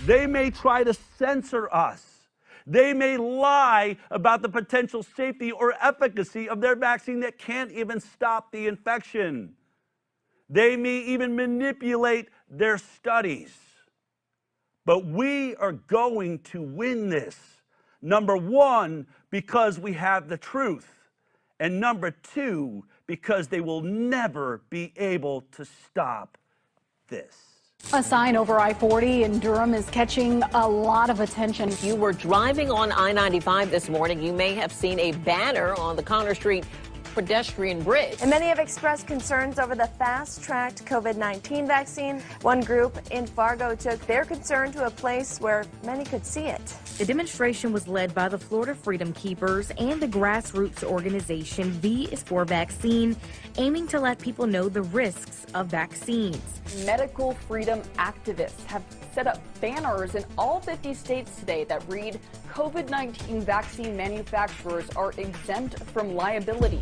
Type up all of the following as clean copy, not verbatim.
They may try to censor us. They may lie about the potential safety or efficacy of their vaccine that can't even stop the infection. They may even manipulate their studies. But we are going to win this. Number one, because we have the truth. And number two, because they will never be able to stop this. A sign over I-40 in Durham is catching a lot of attention. If you were driving on I-95 this morning, you may have seen a banner on the Connor Street pedestrian bridge. And many have expressed concerns over the fast-tracked COVID-19 vaccine. One group in Fargo took their concern to a place where many could see it. The demonstration was led by the Florida Freedom Keepers and the grassroots organization V is for Vaccine, aiming to let people know the risks of vaccines. Medical freedom activists have set up banners in all 50 states today that read, COVID-19 vaccine manufacturers are exempt from liability.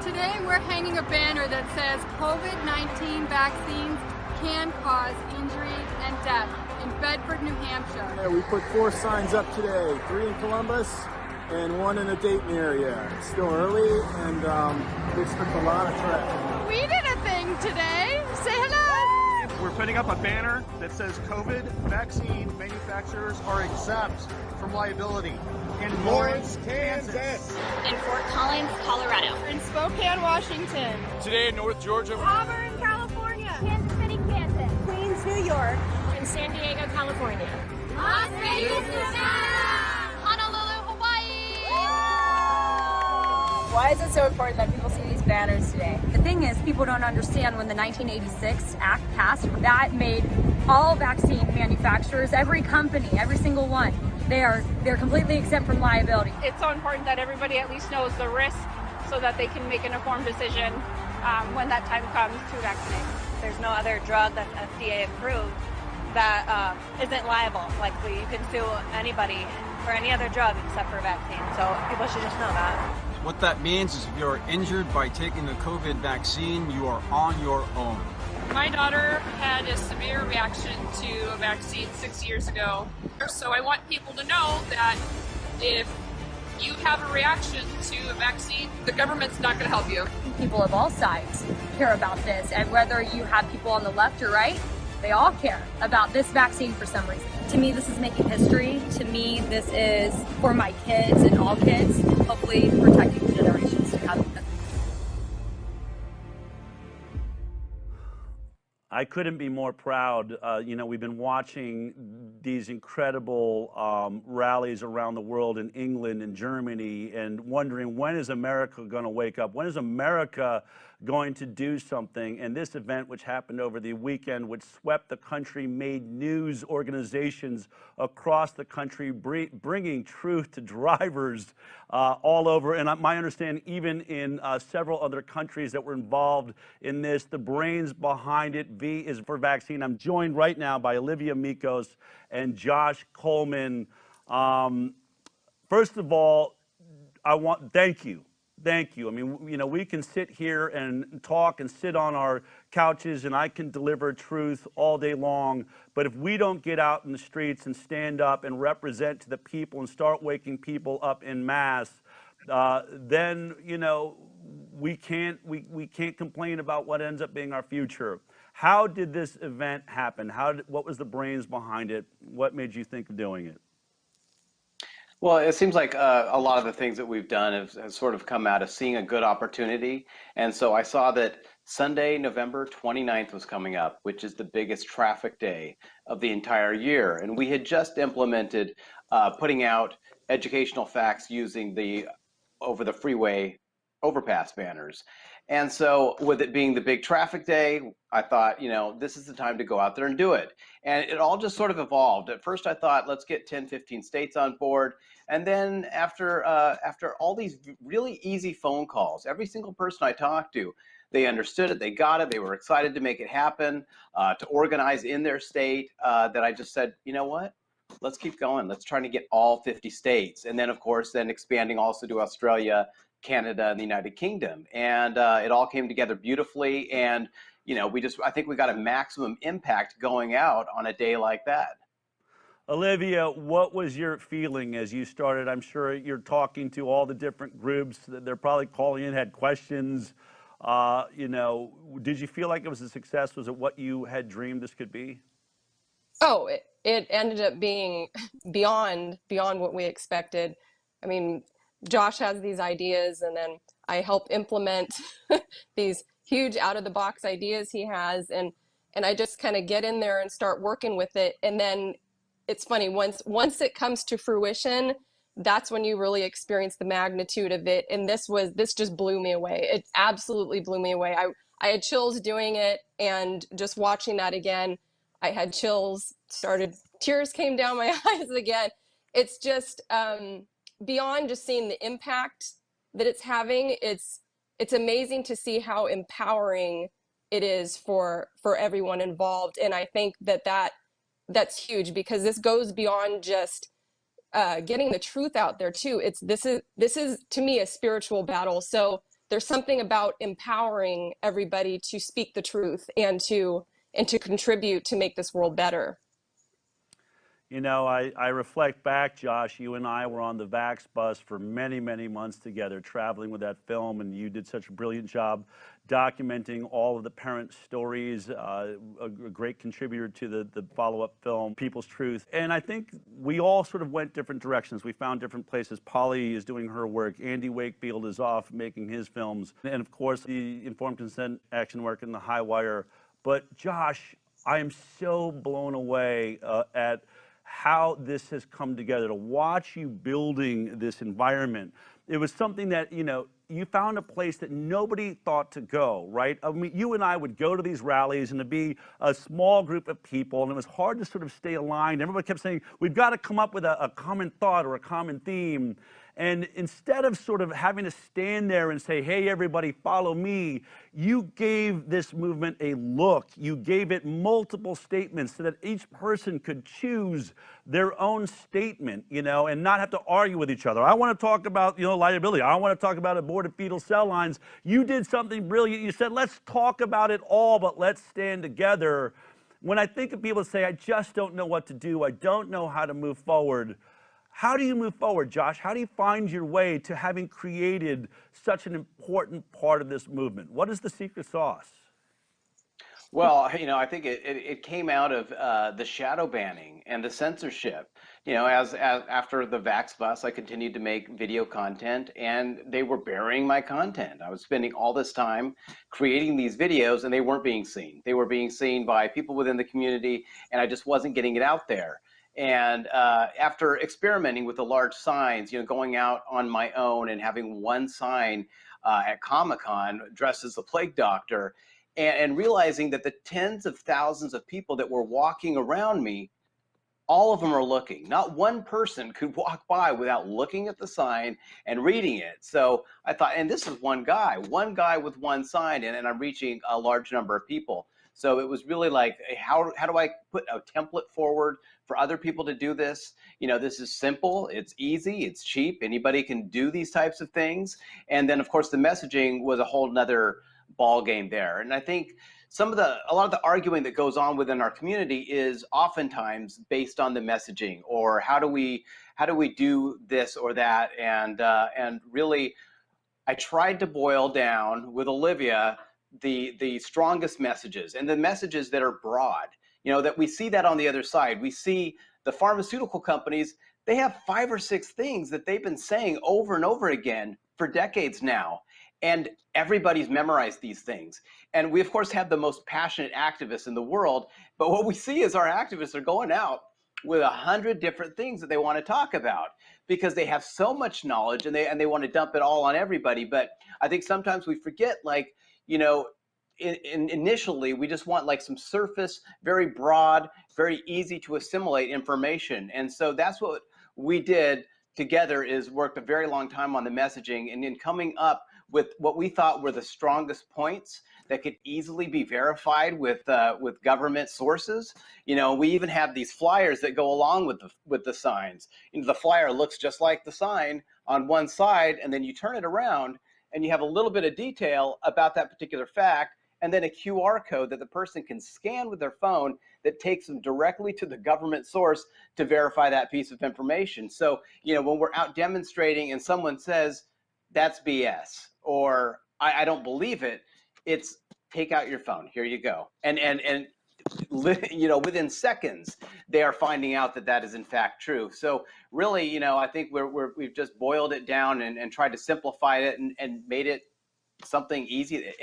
Today we're hanging a banner that says COVID-19 vaccines can cause injury and death in Bedford, New Hampshire. Yeah, we put 4 signs up today, 3 in Columbus and 1 in the Dayton area. It's still early and we expect a lot of traffic. We did a thing today. Say hello. We're putting up a banner that says COVID vaccine manufacturers are exempt from liability. In Lawrence, Kansas. In Fort Collins, Colorado. In Spokane, Washington. Today in North Georgia. Auburn, California. Kansas City, Kansas. Queens, New York. In San Diego, California. Las Vegas, Nevada. Honolulu, Hawaii. Why is it so important that people see these banners today? The thing is, people don't understand when the 1986 Act passed, that made all vaccine manufacturers, every company, every single one, they're completely exempt from liability. It's so important that everybody at least knows the risk so that they can make an informed decision when that time comes to vaccinate. There's no other drug that's FDA approved that isn't liable. Like you can sue anybody for any other drug except for a vaccine. So people should just know that. What that means is if you're injured by taking the COVID vaccine, you are on your own. My daughter had a severe reaction to a vaccine 6 years ago. So I want people to know that if you have a reaction to a vaccine, the government's not going to help you. People of all sides care about this, and whether you have people on the left or right, they all care about this vaccine for some reason. To me, this is making history. To me, this is for my kids and all kids, hopefully protecting the generations to come. I couldn't be more proud. We've been watching these incredible rallies around the world in England and Germany and wondering, when is America going to wake up? When is America going to do something? And this event, which happened over the weekend, which swept the country, made news organizations across the country bringing truth to drivers all over. And my understanding, even in several other countries that were involved in this, the brains behind it, V is for Vaccine. I'm joined right now by Olivia Mikos and Josh Coleman. First of all, thank you. Thank you. I mean, we can sit here and talk and sit on our couches and I can deliver truth all day long. But if we don't get out in the streets and stand up and represent to the people and start waking people up en masse, then, we can't complain about what ends up being our future. How did this event happen? What was the brains behind it? What made you think of doing it? Well, it seems like a lot of the things that we've done have sort of come out of seeing a good opportunity. And so I saw that Sunday, November 29th was coming up, which is the biggest traffic day of the entire year. And we had just implemented putting out educational facts using the over the freeway overpass banners. And so with it being the big traffic day, I thought, this is the time to go out there and do it. And it all just sort of evolved. At first I thought, let's get 10, 15 states on board. And then after all these really easy phone calls, every single person I talked to, they understood it, they got it, they were excited to make it happen, to organize in their state, that I just said, you know what? let's keep going. Let's try to get all 50 states. And then, of course, then expanding also to Australia, Canada, and the United Kingdom. And it all came together beautifully. And, you know, I think we got a maximum impact going out on a day like that. Olivia, what was your feeling as you started? I'm sure you're talking to all the different groups. They're probably calling in, had questions. You know, did you feel like it was a success? Was it what you had dreamed this could be? Oh, it ended up being beyond what we expected. I mean, Josh has these ideas, and then I help implement these huge out-of-the-box ideas he has, and I just kind of get in there and start working with it. And then it's funny, once it comes to fruition, that's when you really experience the magnitude of it. And this just blew me away. It absolutely blew me away. I had chills doing it, and just watching that again, I had chills, tears came down my eyes again. It's just beyond just seeing the impact that it's having. It's amazing to see how empowering it is for everyone involved. And I think that's huge, because this goes beyond just getting the truth out there too. This is to me a spiritual battle. So there's something about empowering everybody to speak the truth and to contribute to make this world better. You know, I reflect back, Josh, you and I were on the Vax bus for many, many months together, traveling with that film, and you did such a brilliant job documenting all of the parent stories, a great contributor to the follow-up film, People's Truth. And I think we all sort of went different directions. We found different places. Polly is doing her work. Andy Wakefield is off making his films. And of course, the informed consent action work in the High Wire. But Josh, I am so blown away at how this has come together, to watch you building this environment. It was something that, you know, you found a place that nobody thought to go, right? I mean, you and I would go to these rallies, and to be a small group of people, and it was hard to sort of stay aligned. Everybody kept saying, we've got to come up with a common thought or a common theme. And instead of sort of having to stand there and say, hey, everybody, follow me, you gave this movement a look. You gave it multiple statements so that each person could choose their own statement, you know, and not have to argue with each other. I want to talk about, you know, liability. I want to talk about aborted fetal cell lines. You did something brilliant. You said, let's talk about it all, but let's stand together. When I think of people that say, I just don't know what to do, I don't know how to move forward, how do you move forward, Josh? How do you find your way to having created such an important part of this movement? What is the secret sauce? Well, you know, I think it came out of the shadow banning and the censorship. You know, as after the Vax bus, I continued to make video content, and they were burying my content. I was spending all this time creating these videos, and they weren't being seen. They were being seen by people within the community, and I just wasn't getting it out there. And after experimenting with the large signs, you know, going out on my own and having one sign at Comic-Con dressed as the plague doctor, and realizing that the tens of thousands of people that were walking around me, all of them are looking. Not one person could walk by without looking at the sign and reading it. So I thought, and this is one guy with one sign, and I'm reaching a large number of people. So it was really like, how do I put a template forward for other people to do this? You know, this is simple, it's easy, it's cheap, anybody can do these types of things. And then of course the messaging was a whole nother ball game there. And I think a lot of the arguing that goes on within our community is oftentimes based on the messaging, or how do we do this or that, and really I tried to boil down with Olivia the strongest messages, and the messages that are broad, you know, that we see that on the other side. We see the pharmaceutical companies, they have 5 or 6 things that they've been saying over and over again for decades now, and everybody's memorized these things. And we of course have the most passionate activists in the world, but what we see is our activists are going out with 100 different things that they want to talk about, because they have so much knowledge, and they want to dump it all on everybody. But I think sometimes we forget, like, you know, initially we just want like some surface, very broad, very easy to assimilate information. And so that's what we did together, is worked a very long time on the messaging, and then coming up with what we thought were the strongest points that could easily be verified with government sources. You know, we even have these flyers that go along with the signs. You know, the flyer looks just like the sign on one side, and then you turn it around and you have a little bit of detail about that particular fact, and then a QR code that the person can scan with their phone that takes them directly to the government source to verify that piece of information. So, you know, when we're out demonstrating and someone says, that's BS, or I don't believe it, it's take out your phone, here you go. And you know, within seconds, they are finding out that that is in fact true. So really, you know, I think we've just boiled it down and tried to simplify it and made it something easy that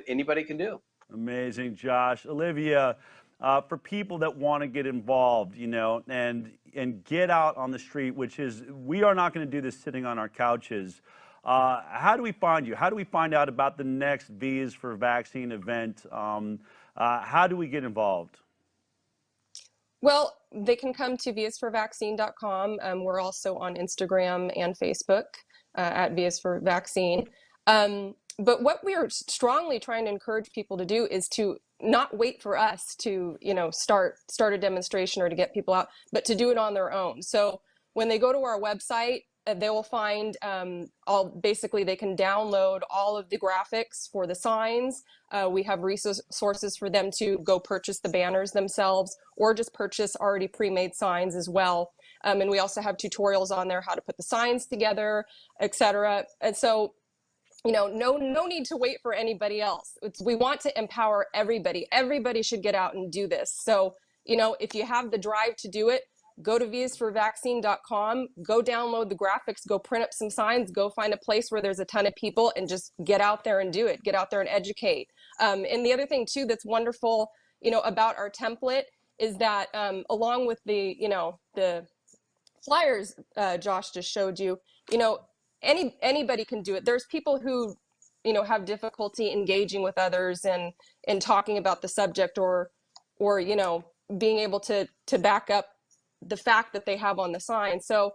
anybody can do. Amazing, Josh. Olivia, for people that want to get involved, you know, and get out on the street, which is, we are not going to do this sitting on our couches. How do we find you? How do we find out about the next V is for Vaccine event? How do we get involved? Well, they can come to visforvaccine.com. We're also on Instagram and Facebook at visforvaccine. But what we are strongly trying to encourage people to do is to not wait for us to, you know, start a demonstration or to get people out, but to do it on their own. So when they go to our website, they will find basically they can download all of the graphics for the signs. We have resources for them to go purchase the banners themselves or just purchase already pre-made signs as well. And we also have tutorials on there how to put the signs together, etc. And so, you know, no need to wait for anybody else. We want to empower everybody. Everybody should get out and do this. So, you know, if you have the drive to do it, go to visforvaccine.com, go download the graphics, go print up some signs, go find a place where there's a ton of people and just get out there and do it. Get out there and educate. And the other thing too that's wonderful, you know, about our template is that along with the, you know, the flyers Josh just showed you, you know, anybody can do it. There's people who, you know, have difficulty engaging with others and talking about the subject or you know, being able to back up the fact that they have on the sign. So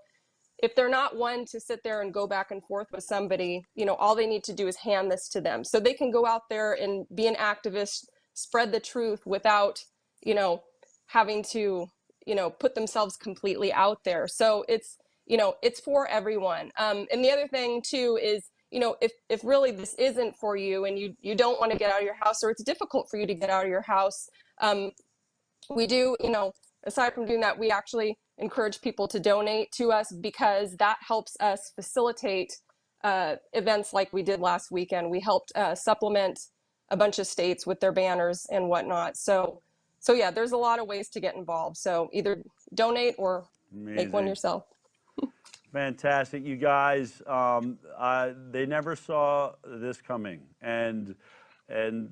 if they're not one to sit there and go back and forth with somebody, you know, all they need to do is hand this to them. So they can go out there and be an activist, spread the truth without, you know, having to, you know, put themselves completely out there. So it's, you know, it's for everyone. And the other thing too is, you know, if really this isn't for you and you don't want to get out of your house, or it's difficult for you to get out of your house, we do, you know, aside from doing that, we actually encourage people to donate to us because that helps us facilitate events like we did last weekend. We helped supplement a bunch of states with their banners and whatnot. So yeah, there's a lot of ways to get involved. So either donate or make one yourself. Fantastic, you guys. They never saw this coming, and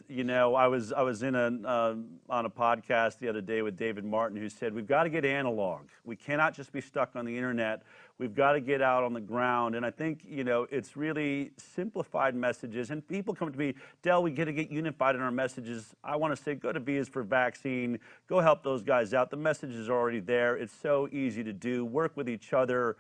you know, I was in on a podcast the other day with David Martin, who said we've got to get analog. We cannot just be stuck on the internet. We've got to get out on the ground. And I think, you know, it's really simplified messages. And people come to me, Del, we got to get unified in our messages. I want to say, go to V is for Vaccine. Go help those guys out. The message is already there. It's so easy to do. Work with each other.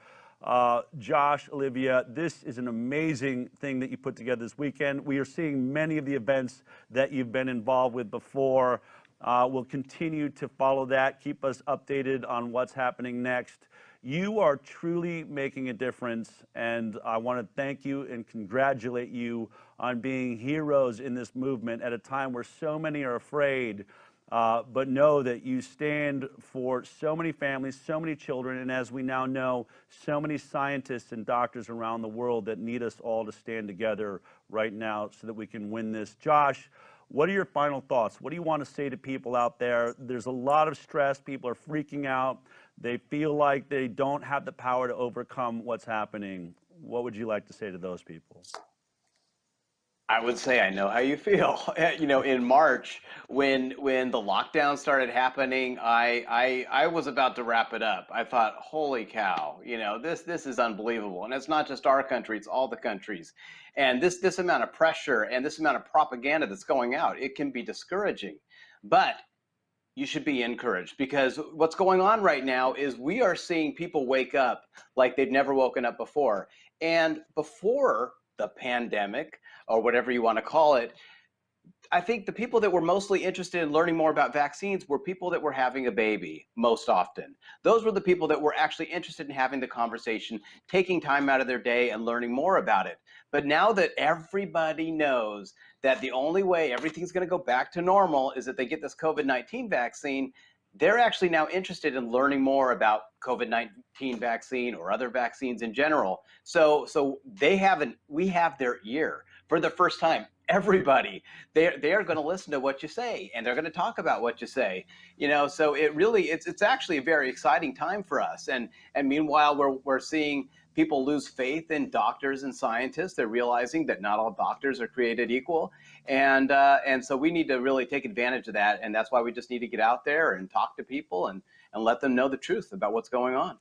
Josh, Olivia, this is an amazing thing that you put together this weekend. We are seeing many of the events that you've been involved with before. We'll continue to follow that. Keep us updated on what's happening next. You are truly making a difference, and I want to thank you and congratulate you on being heroes in this movement at a time where so many are afraid. But know that you stand for so many families, so many children, and as we now know, so many scientists and doctors around the world that need us all to stand together right now so that we can win this. Josh, what are your final thoughts? What do you want to say to people out there? There's a lot of stress. People are freaking out. They feel like they don't have the power to overcome what's happening. What would you like to say to those people? I would say I know how you feel. You know, in March, when the lockdown started happening, I was about to wrap it up. I thought, holy cow, you know, this is unbelievable. And it's not just our country, it's all the countries. And this amount of pressure and this amount of propaganda that's going out, it can be discouraging. But you should be encouraged, because what's going on right now is we are seeing people wake up like they've never woken up before. And before the pandemic or whatever you want to call it, I think the people that were mostly interested in learning more about vaccines were people that were having a baby most often. Those were the people that were actually interested in having the conversation, taking time out of their day and learning more about it. But now that everybody knows that the only way everything's going to go back to normal is that they get this COVID-19 vaccine, they're actually now interested in learning more about COVID-19 vaccine or other vaccines in general. So we have their ear for the first time. Everybody, they are going to listen to what you say, and they're going to talk about what you say. So it's actually a very exciting time for us. And meanwhile, we're seeing people lose faith in doctors and scientists. They're realizing that not all doctors are created equal, and so we need to really take advantage of that. And that's why we just need to get out there and talk to people and let them know the truth about what's going on.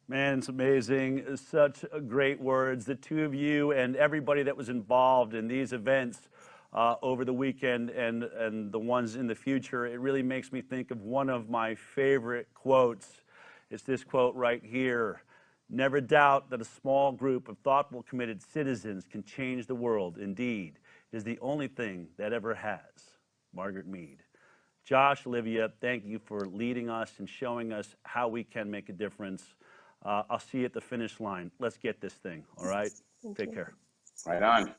Man, it's amazing. Such great words. The two of you and everybody that was involved in these events over the weekend and the ones in the future, it really makes me think of one of my favorite quotes. It's this quote right here. Never doubt that a small group of thoughtful, committed citizens can change the world. Indeed, it is the only thing that ever has. Margaret Mead. Josh, Olivia, thank you for leading us and showing us how we can make a difference. I'll see you at the finish line. Let's get this thing, all right? Take care. Right on.